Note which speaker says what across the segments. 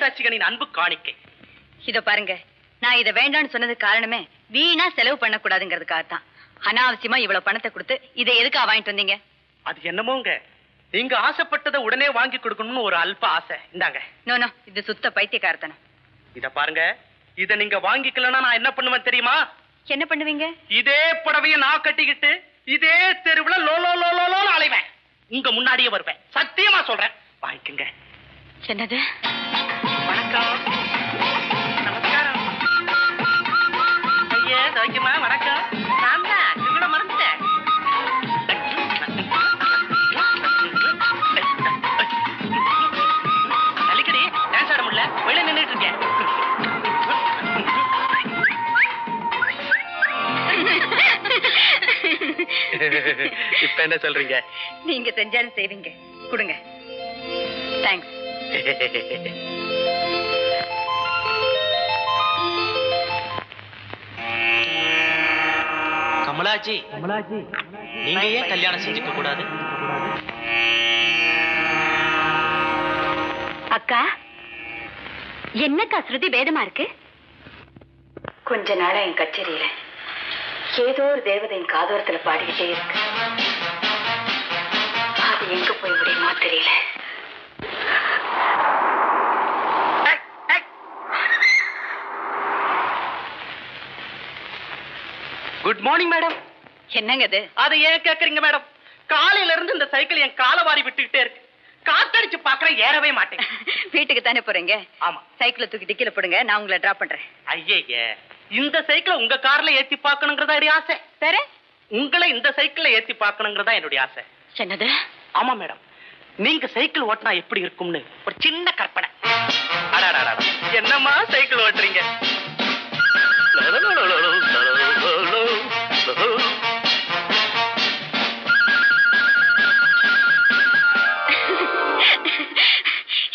Speaker 1: ரசிகனின் அன்பு காணிக்கை.
Speaker 2: இத பாருங்க, நான் இதை வேண்டாம்னு சொன்னது காரணமே வீணா செலவு பண்ணக்கூடாதுங்கிறதுக்காகத்தான். அனாவசியமா இவ்வளவு பணத்தை கொடுத்து இதை எதுக்கா வாங்கிட்டு வந்தீங்க?
Speaker 1: அது என்னமோங்க, நீங்க ஆசைப்பட்டதை உடனே வாங்கி கொடுக்கணும்னு ஒரு அல்ப ஆசை. இந்தாங்க.
Speaker 2: நோ, இது சுத்த பைத்தியக்காரத்தனம்.
Speaker 1: இத பாருங்க, இத நீங்க வாங்கிக்கலன்னா நான் என்ன பண்ணுவேன் தெரியுமா?
Speaker 2: என்ன பண்ணுவீங்க? இதே
Speaker 1: புடவைய நான் கட்டிக்கிட்டு இதே தெருவுல லோ லோ லோ லோ அலைவேன். உங்க முன்னாடியே வருவேன். சத்தியமா சொல்றேன். வாங்கிக்கங்க.
Speaker 2: என்னது?
Speaker 1: வணக்கம். நமஸ்காரம். ஐயா சௌக்கியமா? வணக்கம். நான் தான் உங்களோட மறந்துட்டேன். அடிக்கடி டான்ஸ் ஆட முடியல, வெளியே நின்றுட்டு இருக்கேன். இப்ப என்ன சொல்றீங்க?
Speaker 2: நீங்க செஞ்சாலும் செய்வீங்க. கொடுங்க. தேங்க்ஸ்.
Speaker 3: கமலாஜி, நீங்க ஏன் கல்யாணம் செஞ்சுக்க கூடாது?
Speaker 2: அக்கா, என்னக்கா ஸ்ருதி பேதமா இருக்கு? கொஞ்ச நாளா என் கச்சேரியில ஏதோ ஒரு தேவதையின் காதோரத்துல பாடிக்கிட்டே இருக்கு. அது எங்க போய் முடியுமோ தெரியல.
Speaker 1: Good morning madam.
Speaker 2: என்னங்க அது?
Speaker 1: அதை ஏன் கேக்குறீங்க மேடம்? காலையில இருந்து இந்த சைக்கிள் என் காலை வாரி விட்டுக்கிட்டே இருக்கு. காத்தடிச்சு பாக்குறேன், ஏறவே மாட்டேன்.
Speaker 2: வீட்டுக்கு தானே போறீங்க?
Speaker 1: ஆமா.
Speaker 2: சைக்கிளை தூக்கி டிக்கில போடுங்க, நான் உங்களை டிராப் பண்றேன்.
Speaker 1: ஐயே, இந்த சைக்கிளை உங்க கார்ல ஏத்தி பாக்கணுங்கிறதா என்னுடைய ஆசை.
Speaker 2: வேற?
Speaker 1: உங்களை இந்த சைக்கிள்ல ஏத்தி பாக்கணுங்கிறதா என்னுடைய ஆசை.
Speaker 2: என்னது?
Speaker 1: ஆமா மேடம், நீங்க சைக்கிள் ஓட்டினா எப்படி இருக்கும்னு ஒரு சின்ன கற்பனை. என்னம்மா சைக்கிள் ஓட்டுறீங்க?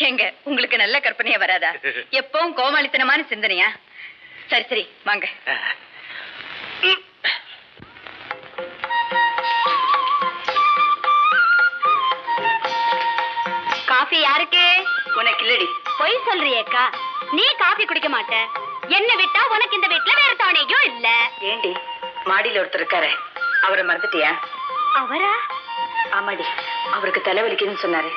Speaker 2: எங்க உங்களுக்கு நல்ல கற்பனையா வராதா? எப்பவும் கோமாளித்தனமான சிந்தனையா? சரி சரி வாங்க. காஃபி யாருக்கு? உனக்கு இல்லடி.
Speaker 4: பொய் சொல்றியேக்கா, நீ காஃபி குடிக்க மாட்ட. என்ன விட்டா உனக்கு இந்த வீட்டுல வேற துணையும் இல்ல.
Speaker 2: ஏண்டி, மாடியில ஒருத்தர் இருக்காரு, அவரை மறந்துட்டியா?
Speaker 4: அவரா?
Speaker 2: ஆமாடி, அவருக்கு தலைவலிக்குதுன்னு சொன்னாரு.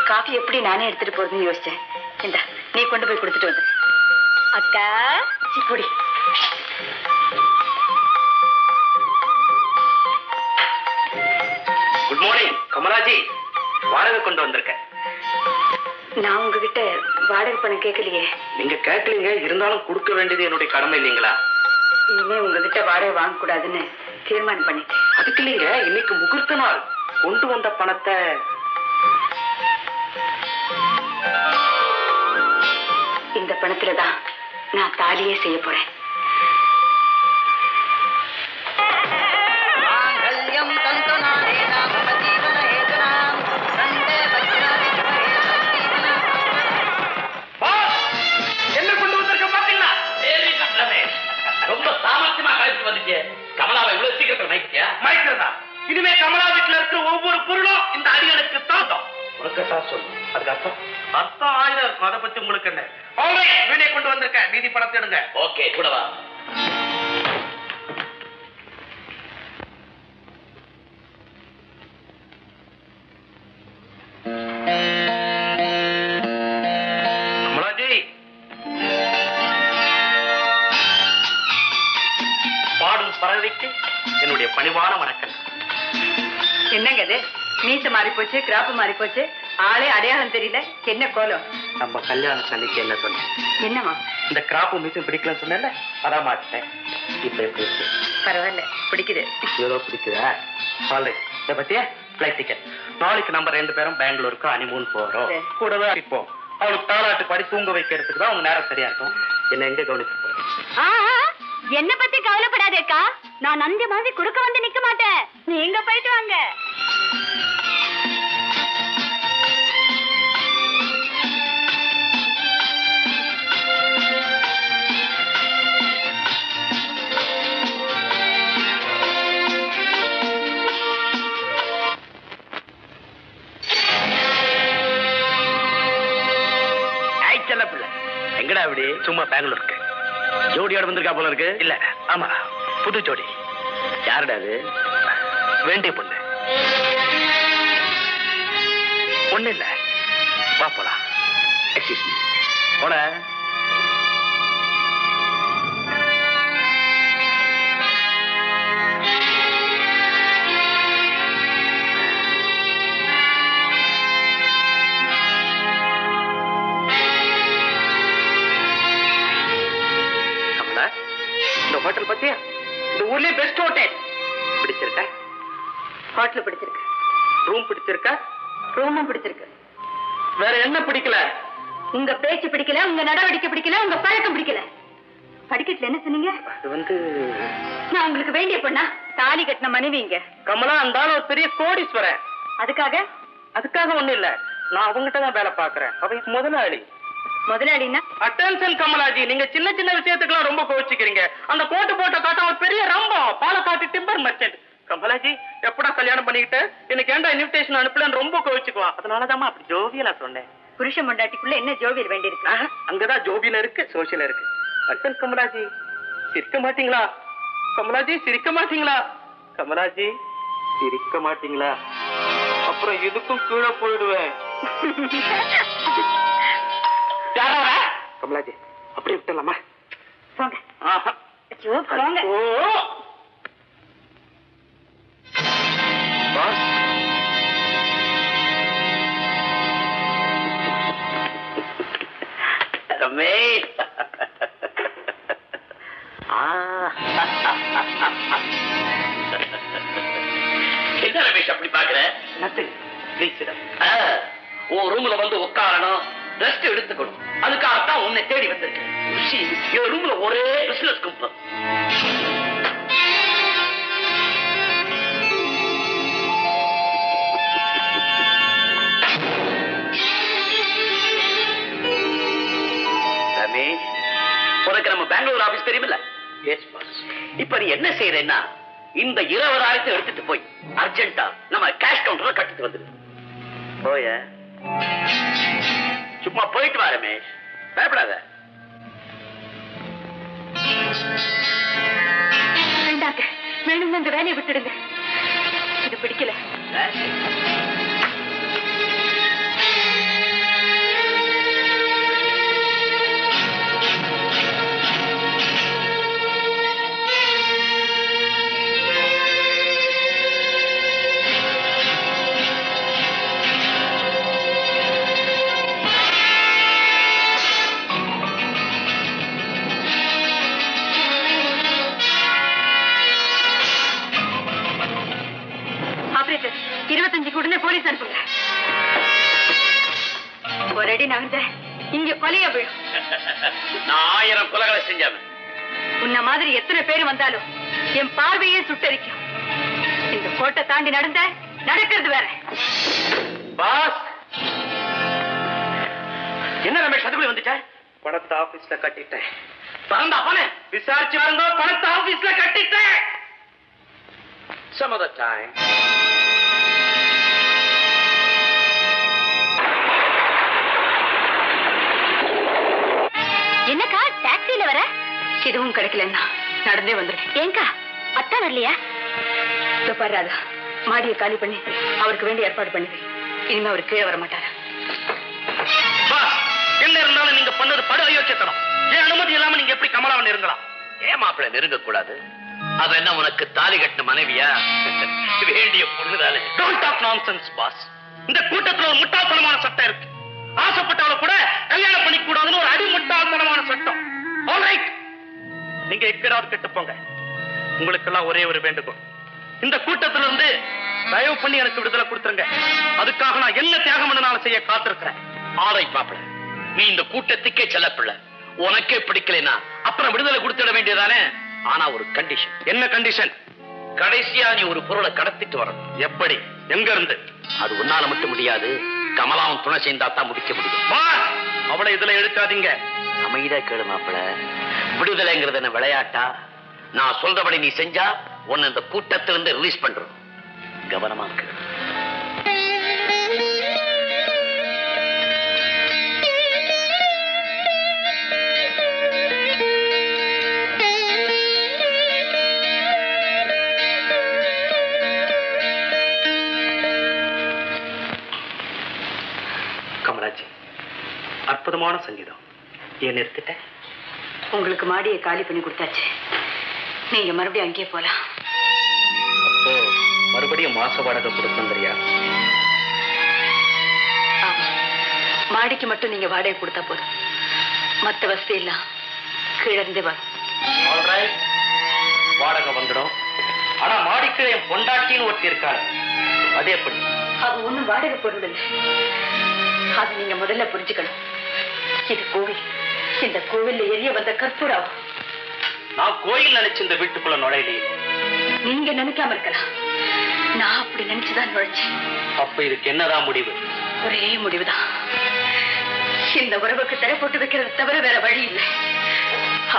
Speaker 2: காஃபி எப்படி நானே எடுத்துட்டு போறதுன்னு யோசிச்சேன். இந்தா, நீ கொண்டு போய் கொடுத்துட்டு வந்து.
Speaker 4: அக்கா
Speaker 2: சிப்பொடி.
Speaker 1: Good morning கமலாஜி. வாடகை கொண்டு வந்திருக்கேன்.
Speaker 2: நான் உங்ககிட்ட வாடகை பணம் கேட்கலையே.
Speaker 1: நீங்க கேட்கலீங்க, இருந்தாலும் கொடுக்க வேண்டியது என்னுடைய கடமை இல்லைங்களா?
Speaker 2: இனிமே உங்ககிட்ட வாடகை வாங்க கூடாதுன்னு தீர்மானம் பண்ணிட்டேன்.
Speaker 1: அதுக்கு இல்லைங்க, இன்னைக்கு முகூர்த்த நாள். கொண்டு வந்த பணத்தை
Speaker 2: இந்த பணத்துலதான் நான் தாலியே செய்ய போறேன்.
Speaker 1: என்ன கொண்டு வந்திருக்க பாத்தீங்களா? ரொம்ப சாமர்த்தியமா கழிச்சு வந்துச்சு. கமலாவை இவ்வளவு சீக்கிரத்துல மயக்கிறதா? இனிமே கமலா வீட்டுல இருக்கிற ஒவ்வொரு பொருளும் இந்த அடிகளுக்கு தாத்தம். சொல்லு, அதுக்கு அர்த்தம் 1000 இருக்கும். அதை பத்தி உங்களுக்கு என்ன? வீணை கொண்டு வந்திருக்கேன், மீதி பணத்தை எடுங்க. ஓகே, கூடவா? கமலாஜி, பாடும் பறவைக்கு என்னுடைய பணிவான வணக்கம்.
Speaker 2: என்னங்க அது? மீச மாறி போச்சு, கிராப்பு மாறி போச்சு, ஆளே அடையாளம் தெரியல. என்ன கோலம்?
Speaker 1: நம்ம கல்யாண சன்னிக்கு என்ன சொன்னேன்?
Speaker 2: என்னமா?
Speaker 1: இந்த கிராப்பு மீசும் பிடிக்கலன்னு சொன்னேன்ல, அதான் மாட்டேன். இப்ப எப்படி இருக்கு?
Speaker 2: பரவாயில்ல, பிடிக்குது.
Speaker 1: ஏதோ பிடிக்குதா? ஆல்ரைட். இதை பத்தியா பிளைட் டிக்கெட். நாளைக்கு நம்ம 2 பேரும் பெங்களூருக்கு ஹனிமூன் போறோம். கூடவே இப்போ அவளுக்கு தாலாட்டு பாடி தூங்க வைக்கிறதுக்கு தான் அவங்க நேரம் சரியா இருக்கும். என்ன எங்க கவனிச்சு
Speaker 4: என்ன பத்தி கவலைப்படாதேக்கா, நான் நந்தி மாதிரி குறுக்க வந்து நிக்க மாட்டேன். நீங்க போயிட்டு வாங்க.
Speaker 1: செல்ல பிள்ளை, எங்கடி? சும்மா பெங்களூருக்கு. ஜோடியோட வந்திருக்கா போல இருக்கு. இல்ல, ஆமா, புது ஜோடி. யாருடா அது? வேண்டிய பொண்ணு. ஒண்ணு இல்ல, வா போலாம். Excuse me. போட. இந்த ஹோட்டல் பத்தியா? இந்த ஊர்லயே பெஸ்ட் ஹோட்டல். பிடிச்சிருக்கா?
Speaker 2: ஹோட்டல் பிடிச்சிருக்கு.
Speaker 1: ரூம் பிடிச்சிருக்கா?
Speaker 2: ரூமும் பிடிச்சிருக்கு.
Speaker 1: வேற என்ன பிடிக்கல?
Speaker 2: உங்க பேச்சு பிடிக்கல, உங்க நடவடிக்கை பிடிக்கல, உங்க பழக்கம் பிடிக்கல. படிக்கட்டுல என்ன சொன்னீங்க?
Speaker 1: அது
Speaker 2: நான் உங்களுக்கு வேண்டிய பொண்ணா? தாலி கட்டின மனைவிங்க.
Speaker 1: கமலா இருந்தாலும் ஒரு பெரிய கோடீஸ்வரன். அதுக்காக ஒண்ணு இல்ல, நான் அவங்ககிட்ட தான் வேலை பாக்குறேன். அவங்க முதலாளி.
Speaker 2: முதலாளின்னா?
Speaker 1: அட்டென்ஷன் கமலாஜி, நீங்க சின்ன சின்ன விஷயத்துக்குலாம் ரொம்ப கோவிச்சுக்கிறீங்க. அந்த கோட்டு போட்ட காட்ட ஒரு பெரிய ரம்பம், பாலக்காட்டு டிம்பர் மர்ச்சன்ட். கமலாஜி, எப்படா கல்யாணம் பண்ணிக்கிட்டு எனக்கு ஏன்டா இன்விடேஷன் அனுப்பலன்னு ரொம்ப கோவிச்சுக்குவான். அதனாலதான் அப்படி ஜோவியலா சொன்னேன்.
Speaker 2: புருஷன் பொண்டாட்டிக்குள்ள என்ன ஜோவியல் வேண்டி இருக்கு?
Speaker 1: அங்கதான் ஜோவியல இருக்கு, சோசியல் இருக்கு. அட்டன் கமலாஜி, சிரிக்க மாட்டீங்களா? கமலாஜி, சிரிக்க மாட்டீங்களா? கமலாஜி, சிரிக்க மாட்டீங்களா? அப்புறம் இதுக்கும் கீழே போயிடுவேன். கமலாஜி, அப்படி விட்டுலாமா?
Speaker 2: போங்க. ஐயோ, போங்க.
Speaker 1: ரமேஷ், என்ன ரமேஷ் அப்படி பாக்குற? உன் ரூம்ல வந்து உட்காரணும், ரெஸ்ட் எடுத்துக்கணும். அதுக்காகத்தான் உன்னை தேடி வந்திருக்கேன். என் ரூம்ல ஒரே பிசினஸ் கும்பல். ரமேஷ், உனக்கு நம்ம பெங்களூர் ஆபீஸ் தெரியுமில்ல? Yes boss. இப்ப நீ என்ன செய்யறேன்னா, இந்த 20,000 எடுத்துட்டு போய் அர்ஜென்ட்டா நம்ம கேஷ் கவுண்டர்ல கட்டிட்டு வந்துரு. போய சும்மா போயிட்டு வா ரமேஷ், பயப்படாத.
Speaker 2: வேண்டாங்க, வேணும், இந்த வேலையை விட்டுடுங்க. இது பிடிக்கல. ஆபரேட்டர், 25 உடனே போலீஸ் அனுப்புங்க. ஒரு அடி நகர்ந்த இங்க கொலையா போயிடும்.
Speaker 1: நான் 1000 கொலைகளை செஞ்சவன்.
Speaker 2: உன்ன மாதிரி எத்தனை பேர் வந்தாலும் என் பார்வையே சுட்டரிக்கும். இந்த கோட்டை தாண்டி நடக்கிறது வேற.
Speaker 1: பாஸ், என்ன ரமேஷ் அதுக்குள்ள வந்துட்ட? பணத்தை ஆபீஸ்ல கட்டிட்டேன். பணந்தா போன விசாரிச்சு பாருங்க. பணத்தை ஆபீஸ்ல கட்டிட்டேன். Some other time.
Speaker 2: என்னக்கா டாக்ஸில வர? எதுவும் கிடைக்கலன்னா நடந்தே வந்துருக்கேன். ஏங்கா அத்தா வரலையா? பாரு, மாடியை காலி பண்ணி அவருக்கு வேண்டிய ஏற்பாடு பண்ணி இனிமே அவர் கீழே வர மாட்டாரு.
Speaker 1: என்ன இருந்தாலும் நீங்க பண்ணது படு அயோக்கியத்தனம். ஏன் அனுமதி இல்லாம நீங்க எப்படி கமலாவை நெருங்கலாம்? ஏன் மாப்பிள்ளை நெருங்க கூடாது? அவ என்ன உனக்கு தாலி கட்டின மனைவியா? வேண்டிய பொண்ணுதானே. Don't talk nonsense boss. இந்த கூட்டத்துல ஒரு முட்டாள்தனமான சட்டம் இருக்கு. ஆசைப்பட்டவளை கூட கல்யாணம் பண்ணிக்க கூடாதுன்னு ஒரு அடிமுட்டாள்தனமான சட்டம். ஆல்ரைட், நீங்க எக்கடாவது கெட்டு போங்க. உங்களுக்கு எல்லாம் ஒரே ஒரு வேண்டுகோள், இந்த கூட்டத்துல இருந்து தயவு பண்ணி எனக்கு விடுதலை கொடுத்துருங்க. அதுக்காக நான் என்ன தியாகம் பண்ணாலும் செய்ய காத்திருக்கிறேன். ஆல்ரைட் மாப்பிள்ளை, நீ இந்த கூட்டத்துக்கே செல்லப்பிள்ள. உனக்கே பிடிக்கலைன்னா அப்புறம் விடுதலை கொடுத்துட வேண்டியதானே. ஆனா ஒரு கண்டிஷன். என்ன கண்டிஷன்? கடைசியா நீ ஒரு பொருளை கடத்திட்டு வரணும். எப்படி? எங்க இருந்து? அது உன்னால மட்டும் முடியாது, கமலாவும் துணை சேர்ந்தா தான் முடிக்க முடியும். அவளை இதுல எடுக்காதீங்க. அமைதியா கேளு மாப்பிள்ள. விடுதலைங்கிறது என்ன விளையாட்டா? நான் சொல்றபடி நீ செஞ்சா உன்னை இந்த கூட்டத்திலிருந்து ரிலீஸ் பண்றோம். கவனமா இருக்கு. அற்புதமான சங்கீதம். ஏன் நிறுத்திட்டேன்?
Speaker 2: உங்களுக்கு மாடியை காலி பண்ணி கொடுத்தாச்சு. நீங்க மறுபடியும் அங்கேயே போலாம்.
Speaker 1: அப்போ மறுபடியும் மாச வாடகை கொடுக்கணுங்கிறியா?
Speaker 2: ஆமா, மாடிக்கு மட்டும் நீங்க வாடகை கொடுத்தா போதும். மத்த வசதி எல்லாம் கீழே இருந்து வரும்.
Speaker 1: வாடகை வந்துடும். ஆனா மாடிக்கு என் பொண்டாட்டின்னு ஒருத்தி இருக்காரு. அதே எப்படி?
Speaker 2: அது ஒண்ணும் வாடகை பொருள் இல்லை. அது நீங்க முதல்ல புரிஞ்சுக்கணும். இது கோவில். இந்த கோவில்ல எரிய வந்த கற்பூரம்.
Speaker 1: நான் கோயில் நினைச்சு இந்த வீட்டுக்குள்ள நுழையிலேயே.
Speaker 2: நீங்க நினைக்காம இருக்கலாம். நான் அப்படி நினைச்சுதான் நுழைச்சேன்.
Speaker 1: அப்ப இதுக்கு என்னதான் முடிவு?
Speaker 2: ஒரே முடிவுதான். இந்த உறவுக்கு தடை போட்டு வைக்கிறத தவிர வேற வழி இல்லை.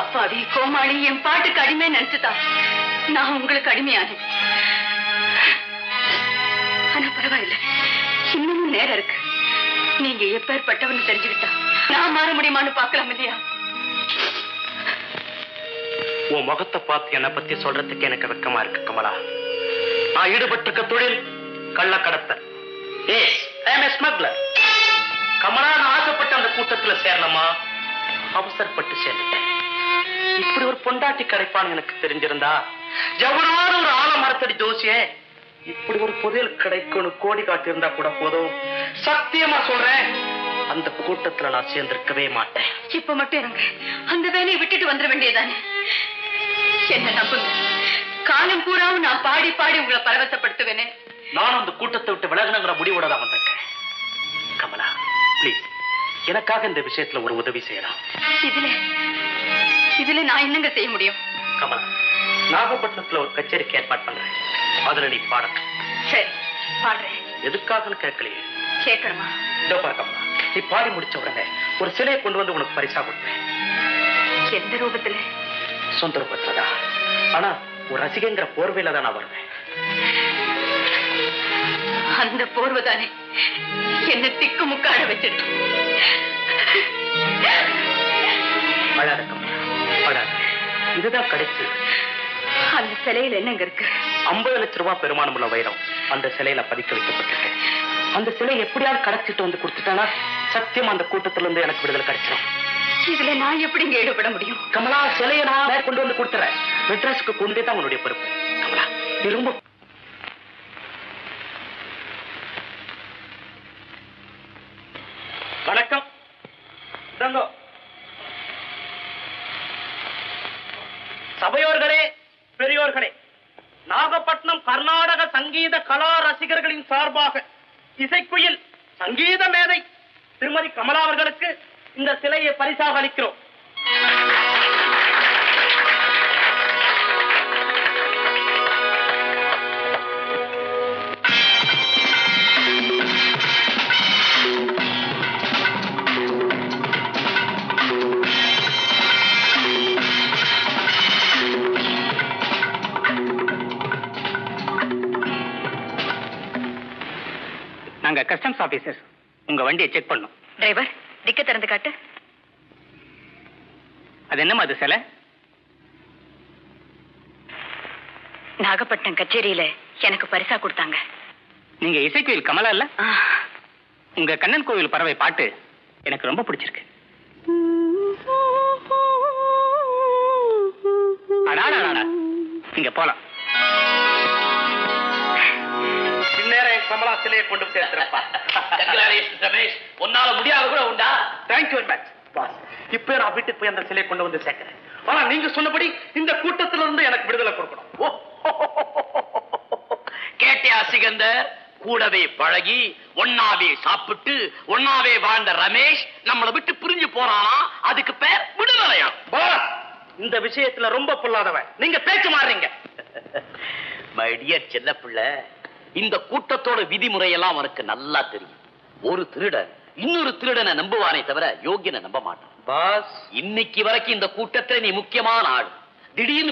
Speaker 2: அப்பாவி கோமாளி என் பாட்டுக்கு அடிமை நினைச்சுதான் நான் உங்களுக்கு அடிமையானேன். ஆனா பரவாயில்ல, இன்னமும் நேரம் இருக்கு. நீங்க எப்பேற்பட்டவன்னு தெரிஞ்சுக்கிட்டா நான் மாற முடியுமான்னு பாக்கலாம் இல்லையா?
Speaker 1: உன் முகத்தை பார்த்து என்னை பத்தி சொல்றதுக்கு எனக்கு வெக்கமா இருக்கு கமலா. நான் ஈடுபட்டிருக்க தொழில் கள்ளக்கடத்தல். கமலா, நான் ஆசைப்பட்ட அந்த கூட்டத்துல சேரணுமா? அவசரப்பட்டு சேர்ந்துட்டேன். இப்படி ஒரு பொண்டாட்டி கிடைப்பான்னு எனக்கு தெரிஞ்சிருந்தா எவனாவது ஒரு ஆலமரத்தடி ஜோசிய இப்படி ஒரு புதையல் கிடைக்கணும் கோடி காட்டி இருந்தா கூட போதும். சத்தியமா சொல்றேன், அந்த கூட்டத்துல நான் சேர்ந்திருக்கவே மாட்டேன்.
Speaker 2: இப்ப மட்டும் இருங்க, அந்த வேலையை விட்டுட்டு வந்துட வேண்டியதானே. என்ன நம்புங்க, காலம் பூராவும் நான் பாடி பாடி உங்களை பரவசப்படுத்துவேனே.
Speaker 1: நானும் அந்த கூட்டத்தை விட்டு விலகணுங்கிற முடிவோட தான் வந்திருக்கேன். கமலா, பிளீஸ் எனக்காக இந்த விஷயத்துல ஒரு உதவி செய்யலாம்.
Speaker 2: இதுல நான் என்னங்க செய்ய முடியும்?
Speaker 1: கமலா, நாகப்பட்டினத்துல ஒரு கச்சேரிக்கு ஏற்பாடு பண்றேன். அதுல நீ பாட.
Speaker 2: சரி, பாடுறேன்.
Speaker 1: எதுக்காகன்னு கேட்கலையே.
Speaker 2: கேட்கணுமா?
Speaker 1: இதோ பாரு கமலா, நீ பாடி முடிச்ச உடனே ஒரு சிலையை கொண்டு வந்து உனக்கு பரிசா கொடுப்பேன்.
Speaker 2: எந்த ரூபத்துல?
Speaker 1: சொந்த ரூபத்துலதான். ஆனா ஒரு ரசிகங்கிற போர்வையில தான் நான் வருவேன்.
Speaker 2: அந்த போர்வைதானே என்ன திக்கு முக்காட வச்சிருக்கு.
Speaker 1: அழாத கமலா, அழாத. இதுதான் கிடைச்சு.
Speaker 2: அந்த சிலையில என்னங்க இருக்கு?
Speaker 1: 50 லட்சம் ரூபாய் பெருமானம் உள்ள வைரம் அந்த சிலையில பதிக்க வைக்கப்பட்டிருக்கு. அந்த சிலை எப்படியாவது கிடைச்சிட்டு வந்து கொடுத்துட்டானா சத்தியம் அந்த கூட்டத்துல இருந்து எனக்கு விடுதலை கிடைச்சிடும்.
Speaker 2: இதுல நான் எப்படிங்க ஈடுபட முடியும்?
Speaker 1: கமலா, சிலையை நான் கொண்டு வந்து கொடுத்துறேன். மெட்ராஸுக்கு கொண்டே தான் உன்னுடைய பொறுப்பு. கமலா, திரும்ப. வணக்கம். சபையோர்களே, பெரியோர்களே, நாகப்பட்டினம் கர்நாடக சங்கீத கலா ரசிகர்களின் சார்பாக இசைக்குயில் சங்கீத மேதை திருமதி கமலா அவர்களுக்கு இந்த சிலையை பரிசாக அளிக்கிறோம். நாங்க கஸ்டம்ஸ் ஆபீசர், உங்க வண்டியை செக் பண்ணோம்.
Speaker 2: டிரைவர், டிக்க திறந்து காட்டு.
Speaker 1: அது என்னமா அது சிலை?
Speaker 2: நாகப்பட்டினம் கச்சேரியில எனக்கு பரிசா கொடுத்தாங்க.
Speaker 1: நீங்க இசைக்குயில் கமலா இல்ல? உங்க கண்ணன் கோவில் பறவை பாட்டு எனக்கு ரொம்ப பிடிச்சிருக்கு. நீங்க போலாம். இந்நேரம் கமலா சிலையை கொண்டு சேர்த்துறப்பா. ரமேஷ், உன்னால முடியாது கூட உண்டா? Thank you very much boss. இப்ப நான் வீட்டுக்கு போய் அந்த சிலையை கொண்டு வந்து சேர்க்கிறேன். ஆனா நீங்க சொன்னபடி இந்த கூட்டத்தில இருந்து எனக்கு விடுதலை கொடுக்கணும். கேட்டியா சிகந்தர்? கூடவே பழகி ஒன்னாவே சாப்பிட்டு ஒன்னாவே வாழ்ந்த ரமேஷ் நம்மளை விட்டு பிரிஞ்சு போறானா? அதுக்கு பேர் விடுதலையா? பாஸ், இந்த விஷயத்துல ரொம்ப பொல்லாதவன். நீங்க பேச்சு மாறுறீங்க. மை டியர் செல்ல பிள்ளை, இந்த கூட்டத்தோட விதிமுறையெல்லாம் உனக்கு நல்லா தெரியும். ஒரு திருடன் இன்னொரு திருடனை நம்புவானே தவிர யோகியனை நம்ப மாட்டான். பாஸ், இன்னைக்கு வரைக்கும் இந்த கூட்டத்துல நீ முக்கியமான ஆள். திடீர்னு